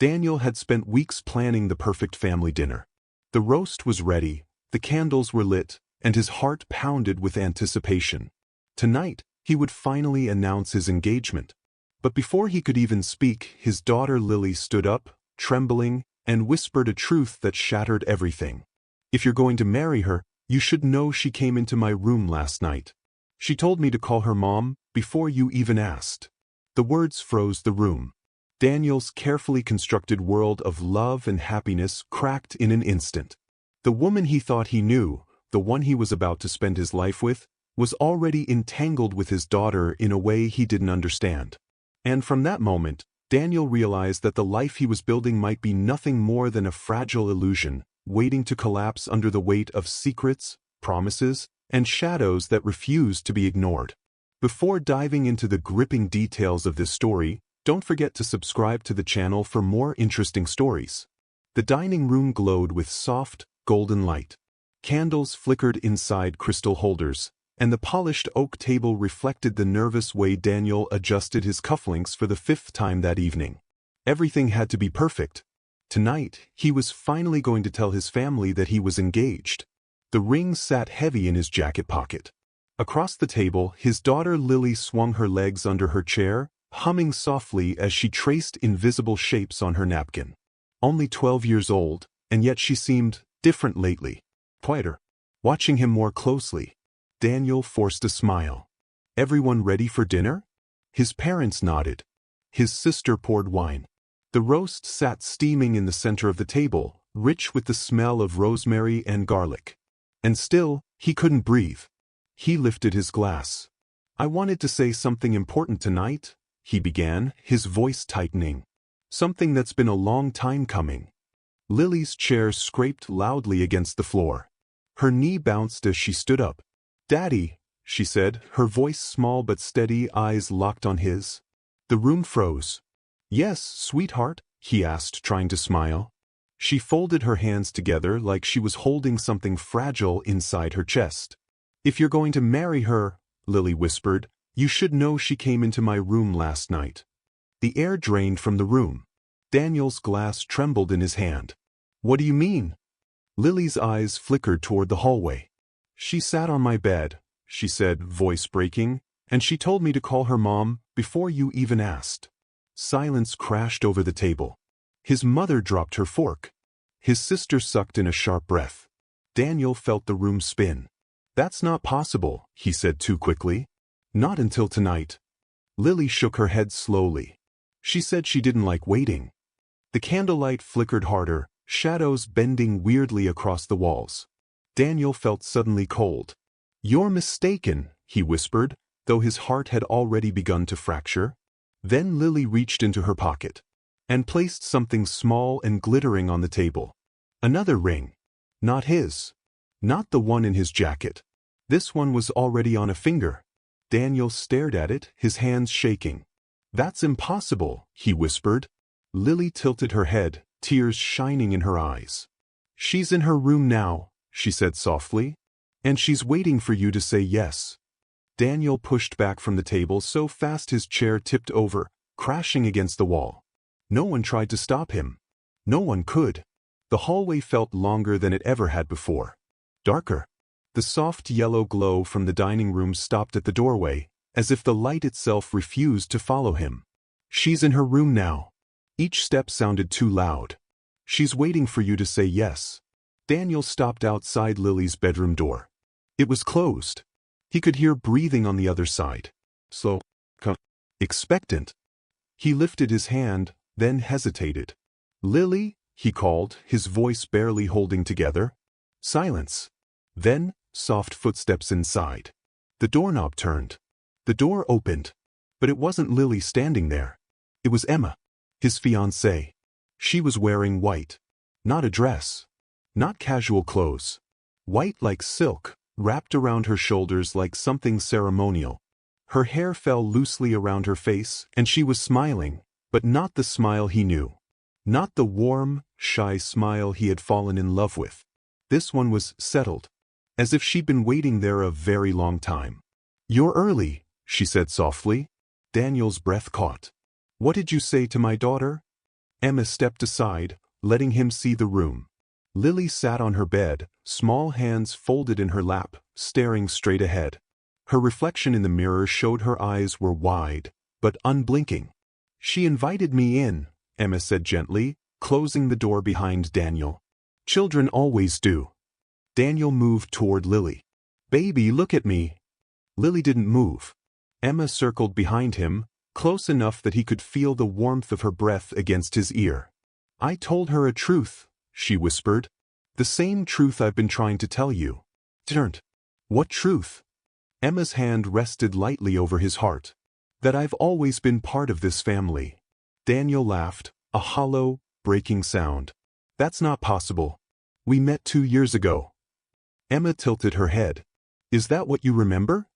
Daniel had spent weeks planning the perfect family dinner. The roast was ready, the candles were lit, and his heart pounded with anticipation. Tonight, he would finally announce his engagement. But before he could even speak, his daughter Lily stood up, trembling, and whispered a truth that shattered everything. "If you're going to marry her, you should know she came into my room last night. She told me to call her mom before you even asked." The words froze the room. Daniel's carefully constructed world of love and happiness cracked in an instant. The woman he thought he knew, the one he was about to spend his life with, was already entangled with his daughter in a way he didn't understand. And from that moment, Daniel realized that the life he was building might be nothing more than a fragile illusion, waiting to collapse under the weight of secrets, promises, and shadows that refused to be ignored. Before diving into the gripping details of this story, don't forget to subscribe to the channel for more interesting stories. The dining room glowed with soft, golden light. Candles flickered inside crystal holders, and the polished oak table reflected the nervous way Daniel adjusted his cufflinks for the 5th time that evening. Everything had to be perfect. Tonight, he was finally going to tell his family that he was engaged. The ring sat heavy in his jacket pocket. Across the table, his daughter Lily swung her legs under her chair, humming softly as she traced invisible shapes on her napkin. Only 12 years old, and yet she seemed different lately, quieter. Watching him more closely, Daniel forced a smile. "Everyone ready for dinner?" His parents nodded. His sister poured wine. The roast sat steaming in the center of the table, rich with the smell of rosemary and garlic. And still, he couldn't breathe. He lifted his glass. "I wanted to say something important tonight," he began, his voice tightening. "Something that's been a long time coming." Lily's chair scraped loudly against the floor. Her knee bounced as she stood up. "Daddy," she said, her voice small but steady, eyes locked on his. The room froze. "Yes, sweetheart?" he asked, trying to smile. She folded her hands together like she was holding something fragile inside her chest. "If you're going to marry her," Lily whispered, "you should know she came into my room last night." The air drained from the room. Daniel's glass trembled in his hand. "What do you mean?" Lily's eyes flickered toward the hallway. "She sat on my bed," she said, voice breaking, "and she told me to call her mom before you even asked." Silence crashed over the table. His mother dropped her fork. His sister sucked in a sharp breath. Daniel felt the room spin. "That's not possible," he said too quickly. "Not until tonight." Lily shook her head slowly. She said she didn't like waiting. The candlelight flickered harder, shadows bending weirdly across the walls. Daniel felt suddenly cold. "You're mistaken," he whispered, though his heart had already begun to fracture. Then Lily reached into her pocket and placed something small and glittering on the table. Another ring. Not his. Not the one in his jacket. This one was already on a finger. Daniel stared at it, his hands shaking. "That's impossible," he whispered. Lily tilted her head, tears shining in her eyes. "She's in her room now," she said softly, "and she's waiting for you to say yes." Daniel pushed back from the table so fast his chair tipped over, crashing against the wall. No one tried to stop him. No one could. The hallway felt longer than it ever had before. Darker. The soft yellow glow from the dining room stopped at the doorway, as if the light itself refused to follow him. "She's in her room now." Each step sounded too loud. "She's waiting for you to say yes." Daniel stopped outside Lily's bedroom door. It was closed. He could hear breathing on the other side. Slow. Expectant. He lifted his hand, then hesitated. "Lily?" he called, his voice barely holding together. Silence. Then, soft footsteps inside. The doorknob turned. The door opened. But it wasn't Lily standing there. It was Emma, his fiancée. She was wearing white. Not a dress. Not casual clothes. White like silk, wrapped around her shoulders like something ceremonial. Her hair fell loosely around her face, and she was smiling, but not the smile he knew. Not the warm, shy smile he had fallen in love with. This one was settled, as if she'd been waiting there a very long time. "You're early," she said softly. Daniel's breath caught. "What did you say to my daughter?" Emma stepped aside, letting him see the room. Lily sat on her bed, small hands folded in her lap, staring straight ahead. Her reflection in the mirror showed her eyes were wide, but unblinking. "She invited me in," Emma said gently, closing the door behind Daniel. "Children always do." Daniel moved toward Lily. "Baby, look at me." Lily didn't move. Emma circled behind him, close enough that he could feel the warmth of her breath against his ear. "I told her a truth," she whispered. "The same truth I've been trying to tell you." Turned. "What truth?" Emma's hand rested lightly over his heart. "That I've always been part of this family." Daniel laughed, a hollow, breaking sound. "That's not possible. We met 2 years ago." Emma tilted her head. "Is that what you remember?"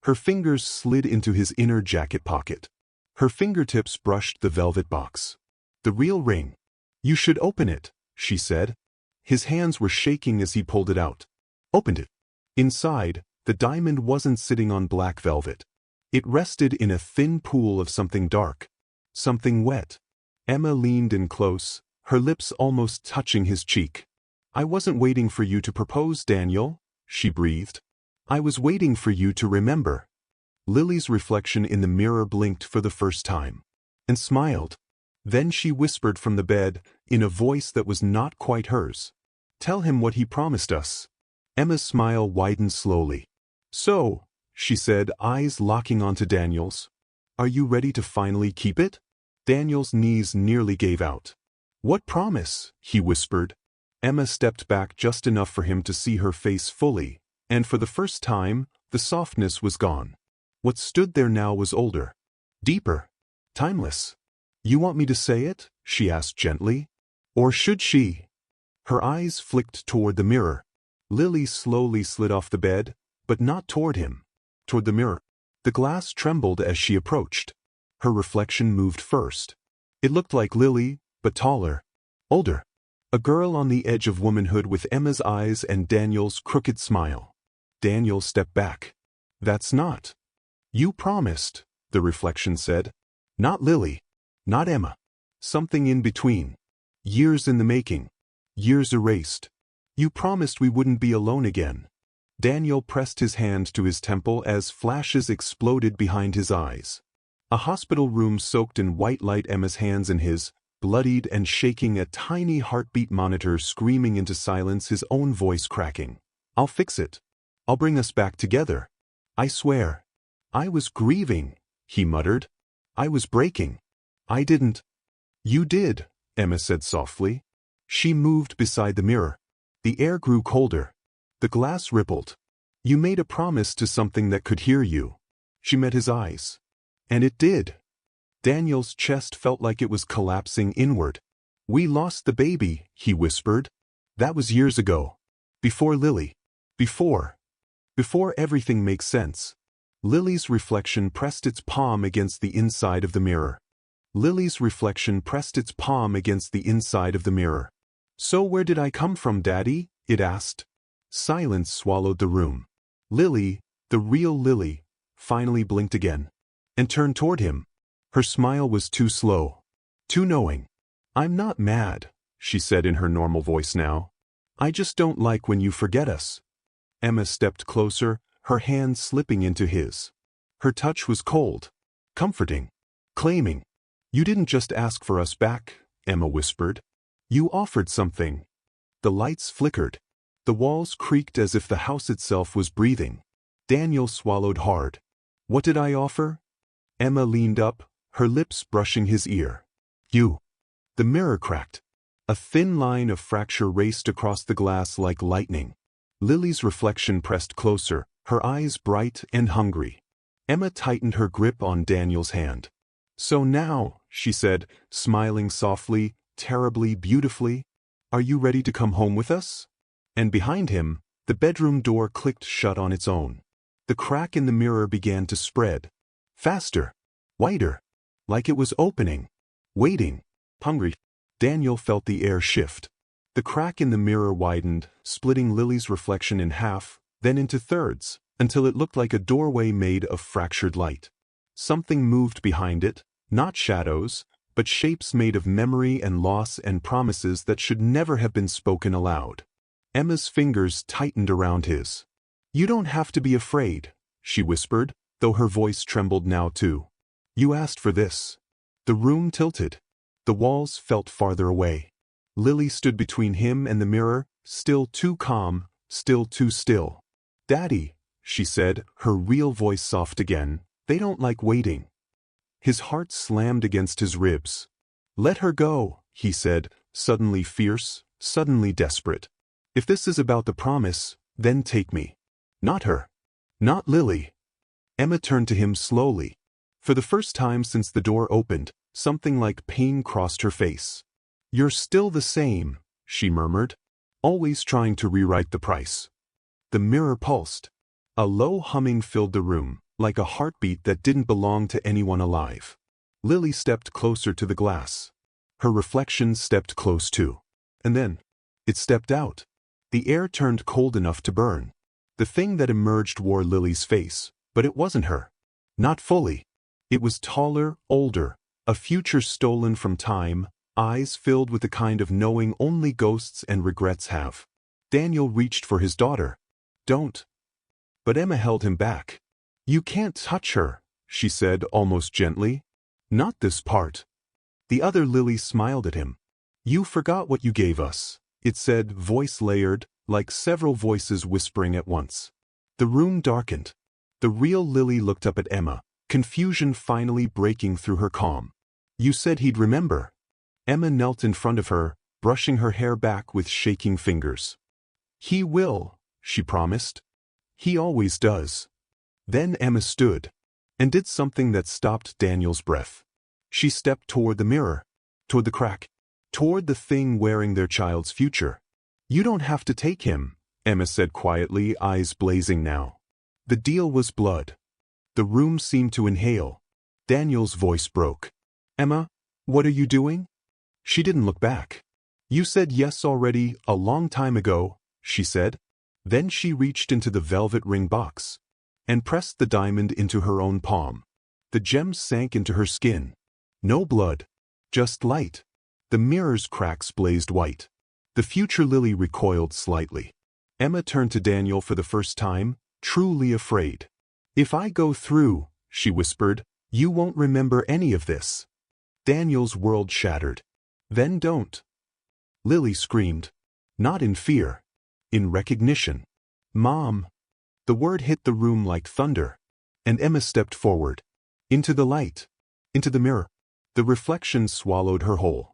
Her fingers slid into his inner jacket pocket. Her fingertips brushed the velvet box. "The real ring. You should open it," she said. His hands were shaking as he pulled it out. Opened it. Inside, the diamond wasn't sitting on black velvet. It rested in a thin pool of something dark. Something wet. Emma leaned in close, her lips almost touching his cheek. "I wasn't waiting for you to propose, Daniel," she breathed. "I was waiting for you to remember." Lily's reflection in the mirror blinked for the first time. And smiled. Then she whispered from the bed, in a voice that was not quite hers. "Tell him what he promised us." Emma's smile widened slowly. "So," she said, eyes locking onto Daniel's, "are you ready to finally keep it?" Daniel's knees nearly gave out. "What promise?" he whispered. Emma stepped back just enough for him to see her face fully, and for the first time, the softness was gone. What stood there now was older. Deeper. Timeless. "You want me to say it?" she asked gently. "Or should she?" Her eyes flicked toward the mirror. Lily slowly slid off the bed, but not toward him. Toward the mirror. The glass trembled as she approached. Her reflection moved first. It looked like Lily, but taller. Older. A girl on the edge of womanhood with Emma's eyes and Daniel's crooked smile. Daniel stepped back. "That's not." "You promised," the reflection said. "Not Lily. Not Emma. Something in between. Years in the making. Years erased. You promised we wouldn't be alone again." Daniel pressed his hand to his temple as flashes exploded behind his eyes. A hospital room soaked in white light, Emma's hands in his, bloodied and shaking, a tiny heartbeat monitor screaming into silence, his own voice cracking. "I'll fix it. I'll bring us back together. I swear." "I was grieving," he muttered. "I was breaking. I didn't." "You did," Emma said softly. She moved beside the mirror. The air grew colder. The glass rippled. "You made a promise to something that could hear you." She met his eyes. "And it did." Daniel's chest felt like it was collapsing inward. "We lost the baby," he whispered. "That was years ago. Before Lily. Before everything makes sense." Lily's reflection pressed its palm against the inside of the mirror. Lily's reflection pressed its palm against the inside of the mirror. "So where did I come from, Daddy?" it asked. Silence swallowed the room. Lily, the real Lily, finally blinked again. And turned toward him. Her smile was too slow. Too knowing. "I'm not mad," she said in her normal voice now. "I just don't like when you forget us." Emma stepped closer, her hand slipping into his. Her touch was cold. Comforting. Claiming. "You didn't just ask for us back," Emma whispered. "You offered something." The lights flickered. The walls creaked as if the house itself was breathing. Daniel swallowed hard. "What did I offer?" Emma leaned up, her lips brushing his ear. "You." The mirror cracked. A thin line of fracture raced across the glass like lightning. Lily's reflection pressed closer, her eyes bright and hungry. Emma tightened her grip on Daniel's hand. "So now," she said, smiling softly, terribly, beautifully, "are you ready to come home with us?" And behind him, the bedroom door clicked shut on its own. The crack in the mirror began to spread. Faster. Wider. Like it was opening. Waiting. Hungry. Daniel felt the air shift. The crack in the mirror widened, splitting Lily's reflection in half, then into thirds, until it looked like a doorway made of fractured light. Something moved behind it, not shadows, but shapes made of memory and loss and promises that should never have been spoken aloud. Emma's fingers tightened around his. "You don't have to be afraid," she whispered, though her voice trembled now too. "You asked for this." The room tilted. The walls felt farther away. Lily stood between him and the mirror, still too calm, still too still. "Daddy," she said, her real voice soft again, "they don't like waiting." His heart slammed against his ribs. "Let her go," he said, suddenly fierce, suddenly desperate. "If this is about the promise, then take me. Not her. Not Lily." Emma turned to him slowly. For the first time since the door opened, something like pain crossed her face. "You're still the same," she murmured, "always trying to rewrite the price." The mirror pulsed. A low humming filled the room, like a heartbeat that didn't belong to anyone alive. Lily stepped closer to the glass. Her reflection stepped close too. And then, it stepped out. The air turned cold enough to burn. The thing that emerged wore Lily's face, but it wasn't her. Not fully. It was taller, older, a future stolen from time, eyes filled with the kind of knowing only ghosts and regrets have. Daniel reached for his daughter. "Don't." But Emma held him back. "You can't touch her," she said almost gently. "Not this part." The other Lily smiled at him. "You forgot what you gave us," it said, voice layered, like several voices whispering at once. The room darkened. The real Lily looked up at Emma, confusion finally breaking through her calm. "You said he'd remember." Emma knelt in front of her, brushing her hair back with shaking fingers. "He will," she promised. "He always does." Then Emma stood and did something that stopped Daniel's breath. She stepped toward the mirror, toward the crack, toward the thing wearing their child's future. "You don't have to take him," Emma said quietly, eyes blazing now. The deal was blood. The room seemed to inhale. Daniel's voice broke. "Emma, what are you doing?" She didn't look back. "You said yes already, a long time ago," she said. Then she reached into the velvet ring box and pressed the diamond into her own palm. The gems sank into her skin. No blood, just light. The mirror's cracks blazed white. The future Lily recoiled slightly. Emma turned to Daniel for the first time, truly afraid. "If I go through," she whispered, "you won't remember any of this." Daniel's world shattered. "Then don't." Lily screamed. Not in fear. In recognition. "Mom." The word hit the room like thunder. And Emma stepped forward. Into the light. Into the mirror. The reflection swallowed her whole.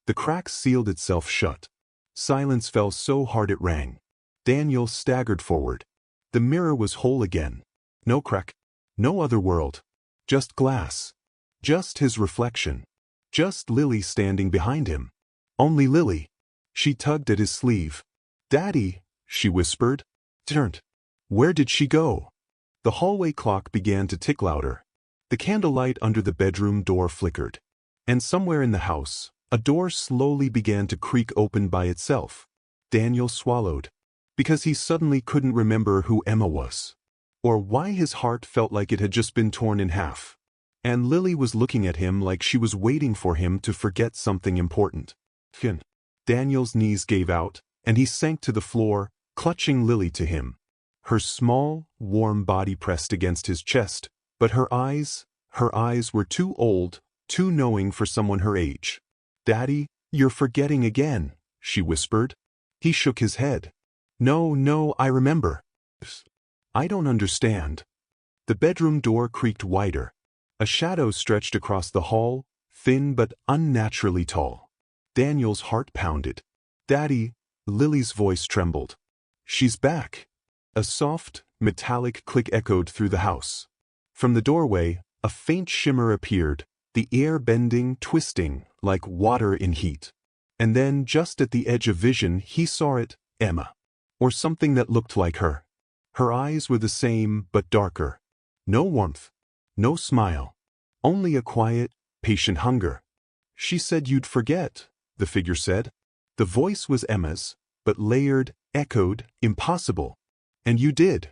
The crack sealed itself shut. Silence fell so hard it rang. Daniel staggered forward. The mirror was whole again. No crack. No other world. Just glass. Just his reflection. Just Lily standing behind him. Only Lily. She tugged at his sleeve. "Daddy," she whispered. Turned. Where did she go? The hallway clock began to tick louder. The candlelight under the bedroom door flickered. And somewhere in the house, a door slowly began to creak open by itself. Daniel swallowed. Because he suddenly couldn't remember who Emma was. Or why his heart felt like it had just been torn in half. And Lily was looking at him like she was waiting for him to forget something important. Daniel's knees gave out, and he sank to the floor, clutching Lily to him. Her small, warm body pressed against his chest, but her eyes were too old, too knowing for someone her age. "Daddy, you're forgetting again," she whispered. He shook his head. No, I remember." "I don't understand." The bedroom door creaked wider. A shadow stretched across the hall, thin but unnaturally tall. Daniel's heart pounded. "Daddy," Lily's voice trembled. "She's back." A soft, metallic click echoed through the house. From the doorway, a faint shimmer appeared, the air bending, twisting, like water in heat. And then, just at the edge of vision, he saw it, Emma. Or something that looked like her. Her eyes were the same, but darker. No warmth. No smile. Only a quiet, patient hunger. "She said you'd forget," the figure said. The voice was Emma's, but layered, echoed, impossible. "And you did."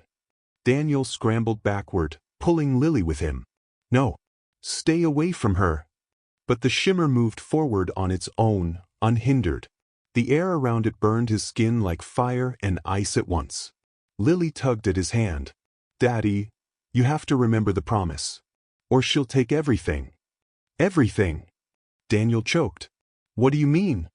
Daniel scrambled backward, pulling Lily with him. "No. Stay away from her." But the shimmer moved forward on its own, unhindered. The air around it burned his skin like fire and ice at once. Lily tugged at his hand. "Daddy, you have to remember the promise. Or she'll take everything." "Everything?" Daniel choked. "What do you mean?"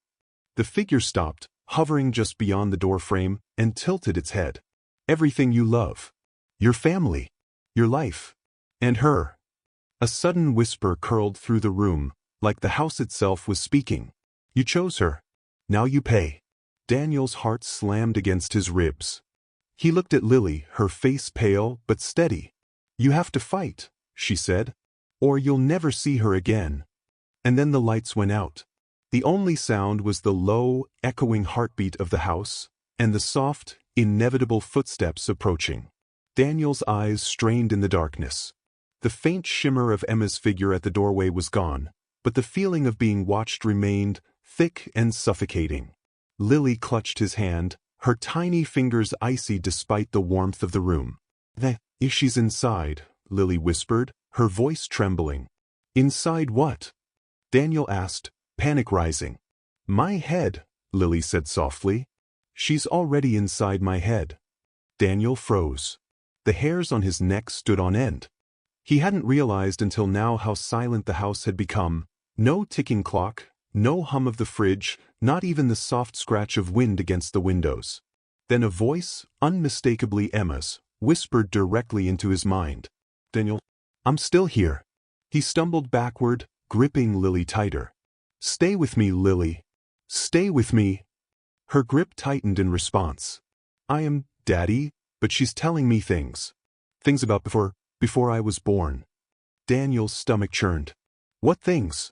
The figure stopped, hovering just beyond the doorframe, and tilted its head. "Everything you love. Your family. Your life. And her." A sudden whisper curled through the room, like the house itself was speaking. "You chose her. Now you pay." Daniel's heart slammed against his ribs. He looked at Lily, her face pale but steady. "You have to fight," she said, "or you'll never see her again." And then the lights went out. The only sound was the low, echoing heartbeat of the house, and the soft, inevitable footsteps approaching. Daniel's eyes strained in the darkness. The faint shimmer of Emma's figure at the doorway was gone, but the feeling of being watched remained, thick and suffocating. Lily clutched his hand, her tiny fingers icy despite the warmth of the room. "If she's inside," Lily whispered, her voice trembling. "Inside what?" Daniel asked, panic rising. "My head," Lily said softly. "She's already inside my head." Daniel froze. The hairs on his neck stood on end. He hadn't realized until now how silent the house had become. No ticking clock, no hum of the fridge, not even the soft scratch of wind against the windows. Then a voice, unmistakably Emma's, whispered directly into his mind. "Daniel, I'm still here." He stumbled backward, gripping Lily tighter. "Stay with me, Lily. Stay with me." Her grip tightened in response. "I am Daddy, but she's telling me things. Things about before I was born." Daniel's stomach churned. "What things?"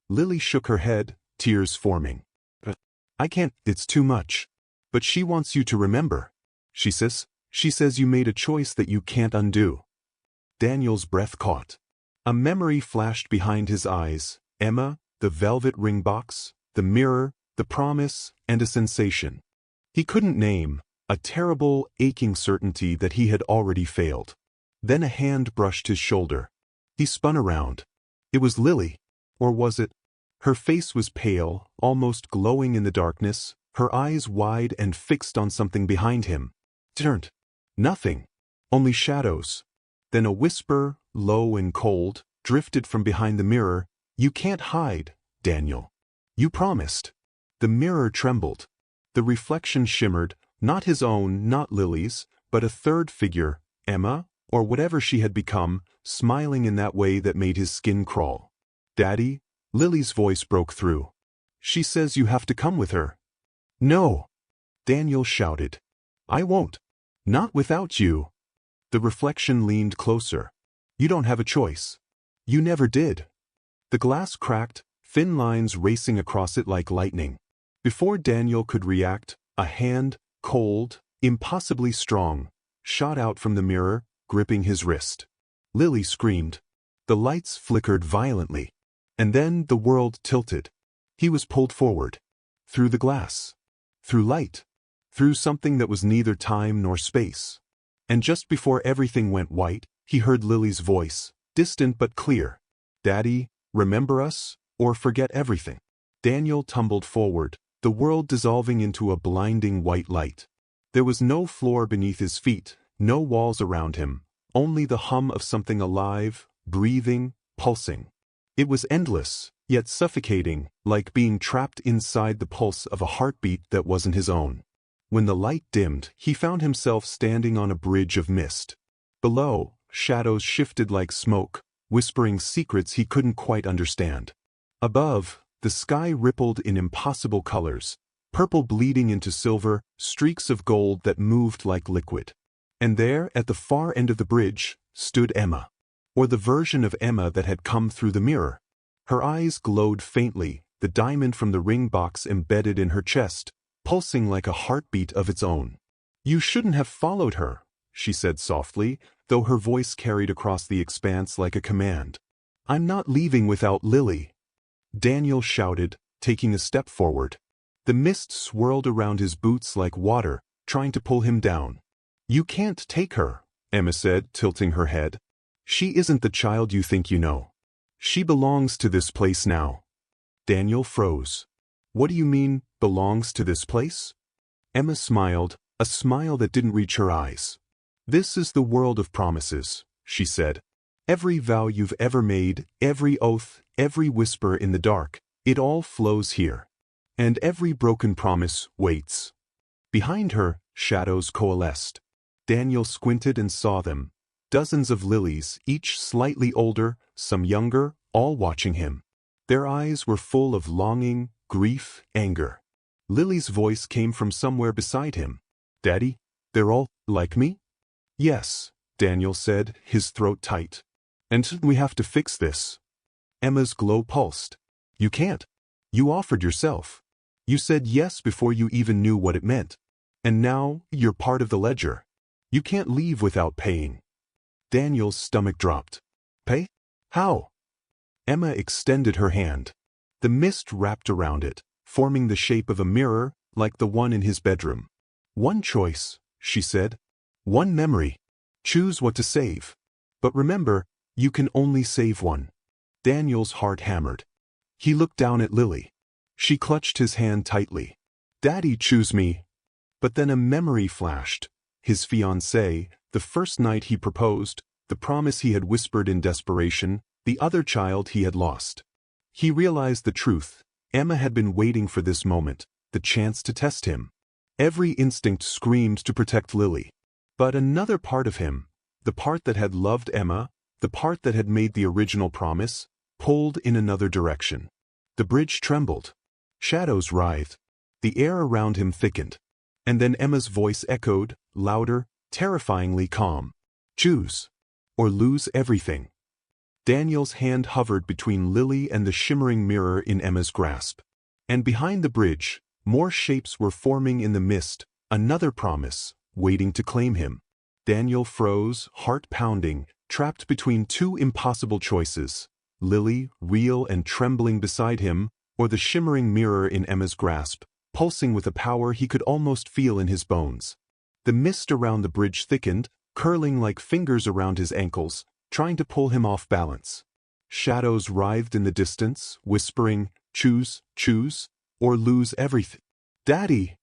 Lily shook her head, tears forming. "I can't, it's too much. But she wants you to remember. She says you made a choice that you can't undo." Daniel's breath caught. A memory flashed behind his eyes. Emma, the velvet ring box, the mirror, the promise, and a sensation he couldn't name, a terrible, aching certainty that he had already failed. Then a hand brushed his shoulder. He spun around. It was Lily. Or was it? Her face was pale, almost glowing in the darkness, her eyes wide and fixed on something behind him. Turned. Nothing. Only shadows. Then a whisper, low and cold, drifted from behind the mirror. "You can't hide, Daniel. You promised." The mirror trembled. The reflection shimmered, not his own, not Lily's, but a third figure, Emma, or whatever she had become, smiling in that way that made his skin crawl. "Daddy," Lily's voice broke through. "She says you have to come with her." "No!" Daniel shouted. "I won't. Not without you." The reflection leaned closer. "You don't have a choice. You never did." The glass cracked, thin lines racing across it like lightning. Before Daniel could react, a hand, cold, impossibly strong, shot out from the mirror, gripping his wrist. Lily screamed. The lights flickered violently. And then the world tilted. He was pulled forward. Through the glass. Through light. Through something that was neither time nor space. And just before everything went white, he heard Lily's voice, distant but clear. "Daddy, remember us, or forget everything." Daniel tumbled forward, the world dissolving into a blinding white light. There was no floor beneath his feet, no walls around him, only the hum of something alive, breathing, pulsing. It was endless, yet suffocating, like being trapped inside the pulse of a heartbeat that wasn't his own. When the light dimmed, he found himself standing on a bridge of mist. Below, shadows shifted like smoke, whispering secrets he couldn't quite understand. Above, the sky rippled in impossible colors, purple bleeding into silver, streaks of gold that moved like liquid. And there, at the far end of the bridge, stood Emma. Or the version of Emma that had come through the mirror. Her eyes glowed faintly, the diamond from the ring box embedded in her chest, pulsing like a heartbeat of its own. "You shouldn't have followed her," she said softly, though her voice carried across the expanse like a command. "I'm not leaving without Lily." Daniel shouted, taking a step forward. The mist swirled around his boots like water, trying to pull him down. "You can't take her," Emma said, tilting her head. "She isn't the child you think you know." She belongs to this place now. Daniel froze. What do you mean, belongs to this place? Emma smiled, a smile that didn't reach her eyes. This is the world of promises, she said. Every vow you've ever made, every oath, every whisper in the dark, it all flows here. And every broken promise waits. Behind her, shadows coalesced. Daniel squinted and saw them. Dozens of lilies, each slightly older, some younger, all watching him. Their eyes were full of longing, grief, anger. Lily's voice came from somewhere beside him. Daddy, they're all like me? Yes, Daniel said, his throat tight. And we have to fix this. Emma's glow pulsed. You can't. You offered yourself. You said yes before you even knew what it meant. And now, you're part of the ledger. You can't leave without paying. Daniel's stomach dropped. Pay? How? Emma extended her hand. The mist wrapped around it, forming the shape of a mirror, like the one in his bedroom. One choice, she said. One memory. Choose what to save. But remember, you can only save one. Daniel's heart hammered. He looked down at Lily. She clutched his hand tightly. Daddy, choose me. But then a memory flashed. His fiancée, the first night he proposed, the promise he had whispered in desperation, the other child he had lost. He realized the truth. Emma had been waiting for this moment, the chance to test him. Every instinct screamed to protect Lily. But another part of him, the part that had loved Emma, the part that had made the original promise, pulled in another direction. The bridge trembled. Shadows writhed. The air around him thickened. And then Emma's voice echoed, louder, terrifyingly calm. Choose. Or lose everything. Daniel's hand hovered between Lily and the shimmering mirror in Emma's grasp. And behind the bridge, more shapes were forming in the mist, another promise, waiting to claim him. Daniel froze, heart pounding, trapped between two impossible choices. Lily, real and trembling beside him, or the shimmering mirror in Emma's grasp, pulsing with a power he could almost feel in his bones. The mist around the bridge thickened, curling like fingers around his ankles, trying to pull him off balance. Shadows writhed in the distance, whispering, choose, choose, or lose everything. Daddy!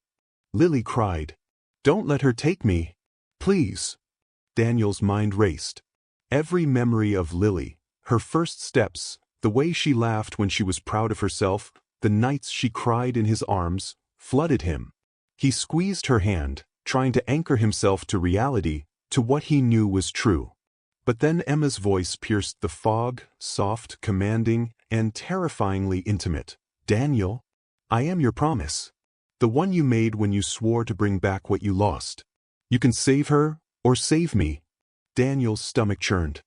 Lily cried. Don't let her take me. Please. Daniel's mind raced. Every memory of Lily, her first steps, the way she laughed when she was proud of herself, the nights she cried in his arms, flooded him. He squeezed her hand, trying to anchor himself to reality, to what he knew was true. But then Emma's voice pierced the fog, soft, commanding, and terrifyingly intimate. Daniel, I am your promise. The one you made when you swore to bring back what you lost. You can save her, or save me. Daniel's stomach churned.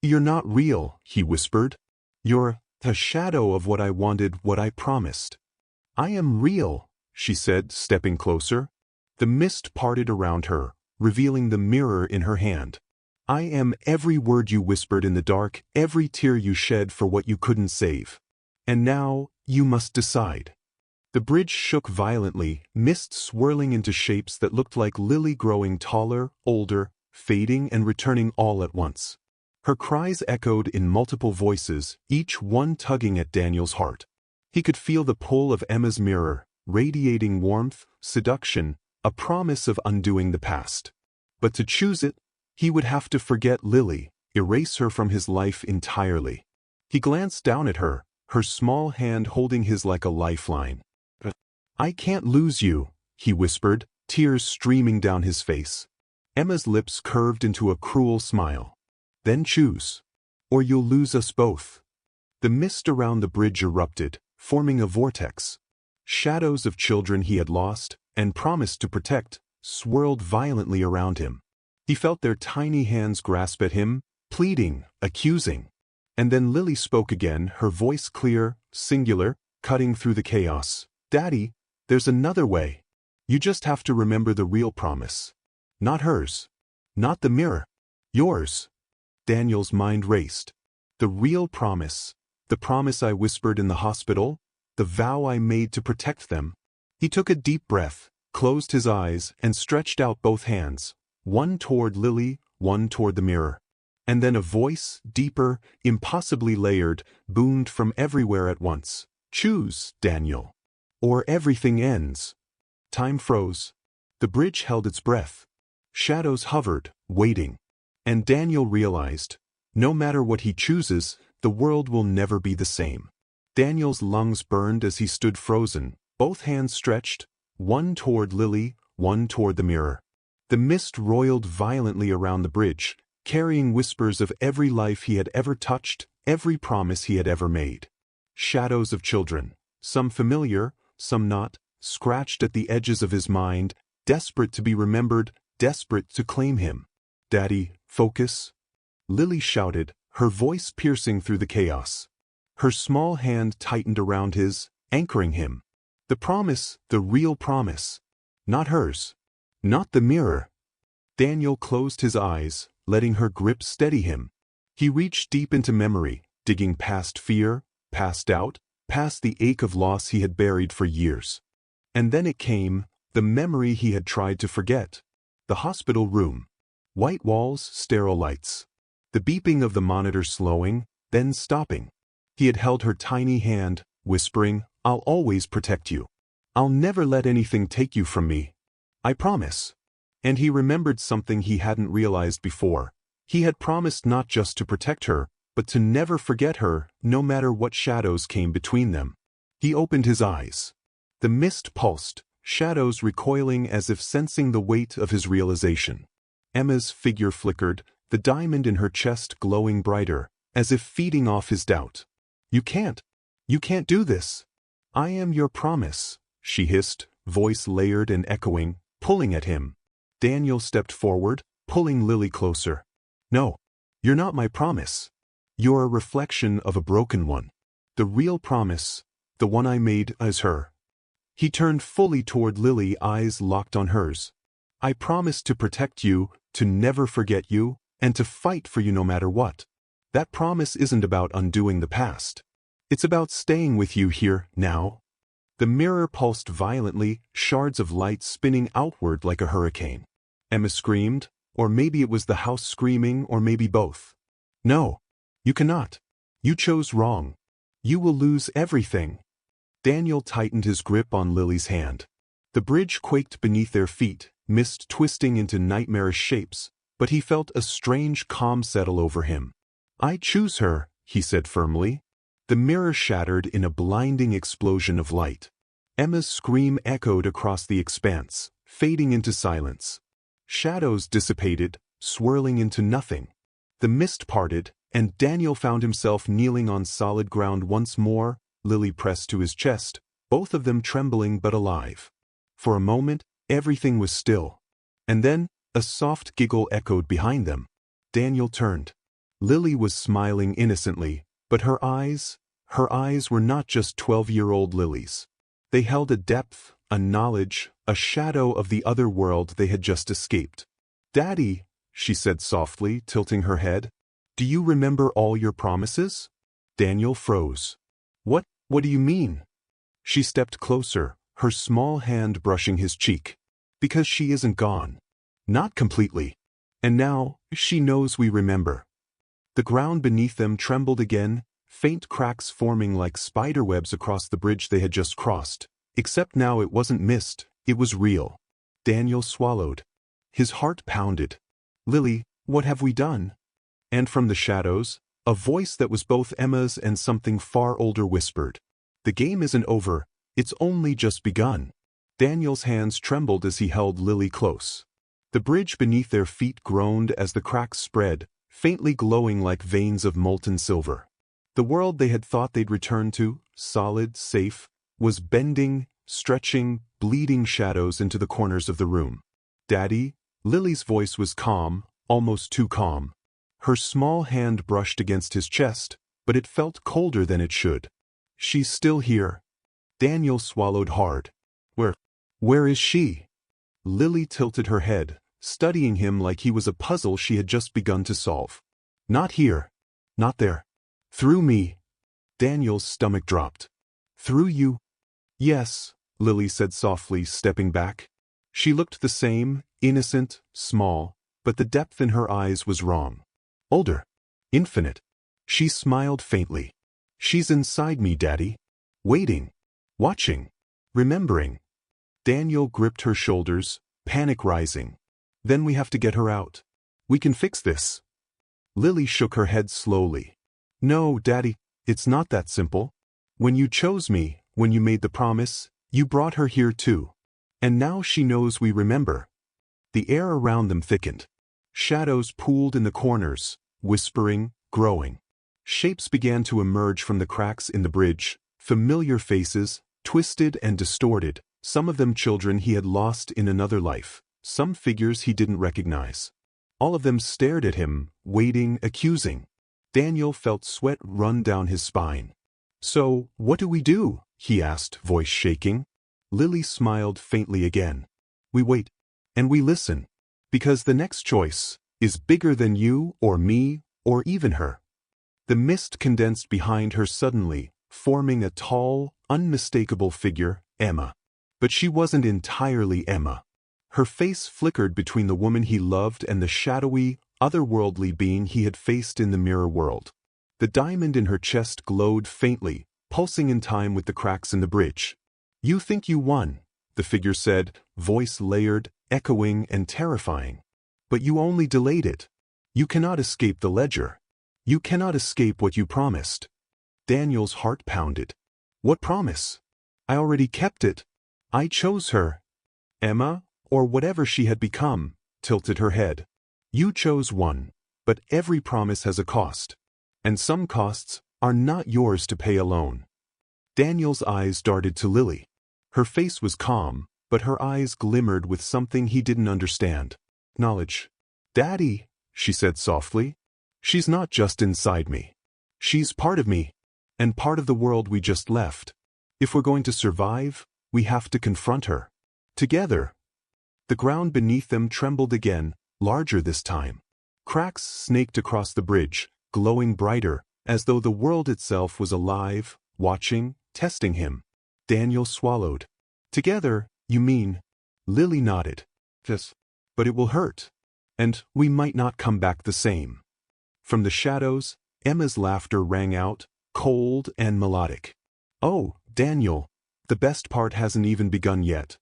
You're not real, he whispered. You're a shadow of what I wanted, what I promised. I am real, she said, stepping closer. The mist parted around her, revealing the mirror in her hand. I am every word you whispered in the dark, every tear you shed for what you couldn't save. And now, you must decide. The bridge shook violently, mist swirling into shapes that looked like Lily growing taller, older, fading and returning all at once. Her cries echoed in multiple voices, each one tugging at Daniel's heart. He could feel the pull of Emma's mirror, radiating warmth, seduction, a promise of undoing the past. But to choose it, he would have to forget Lily, erase her from his life entirely. He glanced down at her, her small hand holding his like a lifeline. I can't lose you, he whispered, tears streaming down his face. Emma's lips curved into a cruel smile. Then choose. Or you'll lose us both. The mist around the bridge erupted, forming a vortex. Shadows of children he had lost, and promised to protect, swirled violently around him. He felt their tiny hands grasp at him, pleading, accusing. And then Lily spoke again, her voice clear, singular, cutting through the chaos. Daddy, there's another way. You just have to remember the real promise. Not hers. Not the mirror. Yours. Daniel's mind raced. The real promise. The promise I whispered in the hospital. The vow I made to protect them. He took a deep breath, closed his eyes, and stretched out both hands, one toward Lily, one toward the mirror. And then a voice, deeper, impossibly layered, boomed from everywhere at once. "Choose, Daniel. Or everything ends." Time froze. The bridge held its breath. Shadows hovered, waiting. And Daniel realized, no matter what he chooses, the world will never be the same. Daniel's lungs burned as he stood frozen, both hands stretched, one toward Lily, one toward the mirror. The mist roiled violently around the bridge, carrying whispers of every life he had ever touched, every promise he had ever made. Shadows of children, some familiar, some not, scratched at the edges of his mind, desperate to be remembered, desperate to claim him. "Daddy, focus," Lily shouted, her voice piercing through the chaos. Her small hand tightened around his, anchoring him. The promise, the real promise. Not hers. Not the mirror. Daniel closed his eyes, letting her grip steady him. He reached deep into memory, digging past fear, past doubt, past the ache of loss he had buried for years. And then it came, the memory he had tried to forget. The hospital room. White walls, sterile lights. The beeping of the monitor slowing, then stopping. He had held her tiny hand, whispering, "I'll always protect you. I'll never let anything take you from me. I promise." And he remembered something he hadn't realized before. He had promised not just to protect her, but to never forget her, no matter what shadows came between them. He opened his eyes. The mist pulsed, shadows recoiling as if sensing the weight of his realization. Emma's figure flickered, the diamond in her chest glowing brighter, as if feeding off his doubt. You can't do this. I am your promise," she hissed, voice layered and echoing, pulling at him. Daniel stepped forward, pulling Lily closer. "No, you're not my promise. You're a reflection of a broken one. The real promise, the one I made, is her." He turned fully toward Lily, eyes locked on hers. "I promise to protect you, to never forget you, and to fight for you no matter what. That promise isn't about undoing the past. It's about staying with you here, now." The mirror pulsed violently, shards of light spinning outward like a hurricane. Emma screamed, or maybe it was the house screaming, or maybe both. "No, you cannot. You chose wrong. You will lose everything." Daniel tightened his grip on Lily's hand. The bridge quaked beneath their feet, mist twisting into nightmarish shapes, but he felt a strange calm settle over him. "I choose her," he said firmly. The mirror shattered in a blinding explosion of light. Emma's scream echoed across the expanse, fading into silence. Shadows dissipated, swirling into nothing. The mist parted, and Daniel found himself kneeling on solid ground once more, Lily pressed to his chest, both of them trembling but alive. For a moment, everything was still. And then, a soft giggle echoed behind them. Daniel turned. Lily was smiling innocently, but her eyes were not just 12-year-old Lily's. They held a depth, a knowledge, a shadow of the other world they had just escaped. "Daddy," she said softly, tilting her head, "do you remember all your promises?" Daniel froze. What do you mean?" She stepped closer, her small hand brushing his cheek. "Because she isn't gone. Not completely. And now, she knows we remember." The ground beneath them trembled again, faint cracks forming like spiderwebs across the bridge they had just crossed. Except now it wasn't mist, it was real. Daniel swallowed. His heart pounded. "Lily, what have we done?" And from the shadows, a voice that was both Emma's and something far older whispered, "The game isn't over, it's only just begun." Daniel's hands trembled as he held Lily close. The bridge beneath their feet groaned as the cracks spread, faintly glowing like veins of molten silver. The world they had thought they'd return to, solid, safe, was bending, stretching, bleeding shadows into the corners of the room. "Daddy?" Lily's voice was calm, almost too calm. Her small hand brushed against his chest, but it felt colder than it should. "She's still here." Daniel swallowed hard. Where is she?" Lily tilted her head, studying him like he was a puzzle she had just begun to solve. "Not here. Not there. Through me." Daniel's stomach dropped. "Through you?" "Yes," Lily said softly, stepping back. She looked the same, innocent, small, but the depth in her eyes was wrong. Older. Infinite. She smiled faintly. She's inside me, Daddy. Waiting. Watching. Remembering. Daniel gripped her shoulders, panic rising. Then we have to get her out. We can fix this. Lily shook her head slowly. No, Daddy, it's not that simple. When you chose me, when you made the promise, you brought her here too. And now she knows we remember. The air around them thickened. Shadows pooled in the corners, whispering, growing. Shapes began to emerge from the cracks in the bridge, familiar faces, twisted and distorted, some of them children he had lost in another life, some figures he didn't recognize. All of them stared at him, waiting, accusing. Daniel felt sweat run down his spine. So, what do we do? He asked, voice shaking. Lily smiled faintly again. We wait. And we listen. Because the next choice is bigger than you or me or even her. The mist condensed behind her suddenly, forming a tall, unmistakable figure, Emma. But she wasn't entirely Emma. Her face flickered between the woman he loved and the shadowy, otherworldly being he had faced in the mirror world. The diamond in her chest glowed faintly, pulsing in time with the cracks in the bridge. You think you won, the figure said, voice layered, echoing and terrifying. But you only delayed it. You cannot escape the ledger. You cannot escape what you promised. Daniel's heart pounded. What promise? I already kept it. I chose her. Emma, or whatever she had become, tilted her head. You chose one, but every promise has a cost. And some costs are not yours to pay alone. Daniel's eyes darted to Lily. Her face was calm, but her eyes glimmered with something he didn't understand. Knowledge. Daddy, she said softly. She's not just inside me. She's part of me, and part of the world we just left. If we're going to survive, we have to confront her. Together. The ground beneath them trembled again, larger this time. Cracks snaked across the bridge, glowing brighter, as though the world itself was alive, watching, testing him. Daniel swallowed. Together, you mean? Lily nodded. Yes. But it will hurt. And we might not come back the same. From the shadows, Emma's laughter rang out, cold and melodic. Oh, Daniel, the best part hasn't even begun yet.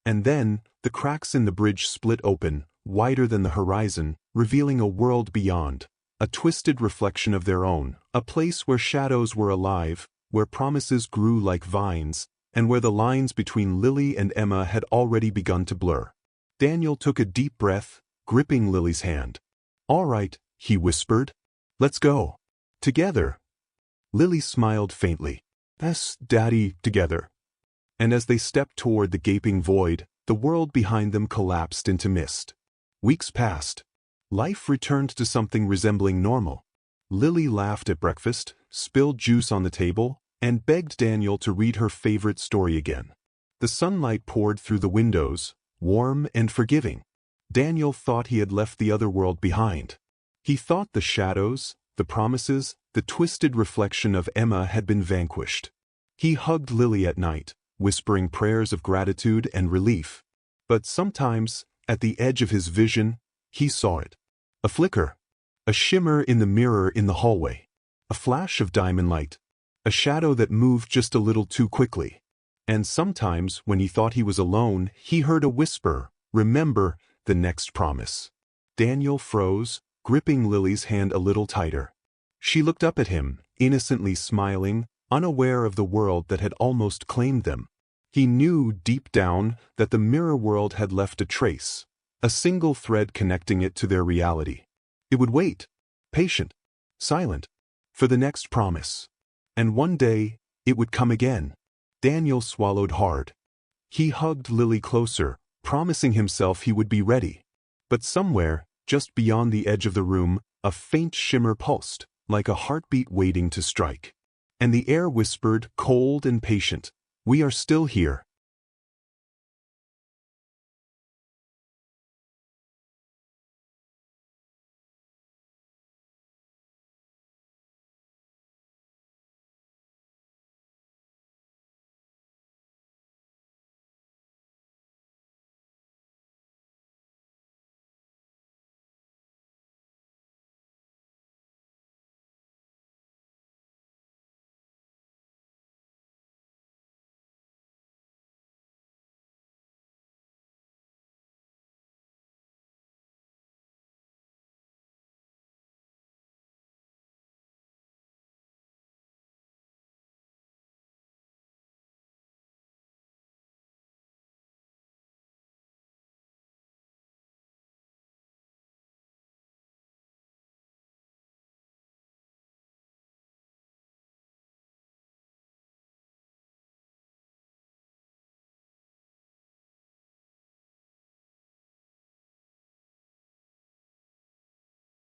And then, the cracks in the bridge split open, wider than the horizon, revealing a world beyond, a twisted reflection of their own, a place where shadows were alive, where promises grew like vines, and where the lines between Lily and Emma had already begun to blur. Daniel took a deep breath, gripping Lily's hand. All right, he whispered. Let's go. Together. Lily smiled faintly. Yes, Daddy, together. And as they stepped toward the gaping void, the world behind them collapsed into mist. Weeks passed. Life returned to something resembling normal. Lily laughed at breakfast, spilled juice on the table, and begged Daniel to read her favorite story again. The sunlight poured through the windows, warm and forgiving. Daniel thought he had left the other world behind. He thought the shadows, the promises, the twisted reflection of Emma had been vanquished. He hugged Lily at night, whispering prayers of gratitude and relief. But sometimes, at the edge of his vision, he saw it. A flicker. A shimmer in the mirror in the hallway. A flash of diamond light. A shadow that moved just a little too quickly. And sometimes, when he thought he was alone, he heard a whisper, remember the next promise. Daniel froze, gripping Lily's hand a little tighter. She looked up at him, innocently smiling, unaware of the world that had almost claimed them. He knew deep down that the mirror world had left a trace, a single thread connecting it to their reality. It would wait, patient, silent, for the next promise. And one day, it would come again. Daniel swallowed hard. He hugged Lily closer, promising himself he would be ready. But somewhere, just beyond the edge of the room, a faint shimmer pulsed, like a heartbeat waiting to strike. And the air whispered, cold and patient, we are still here.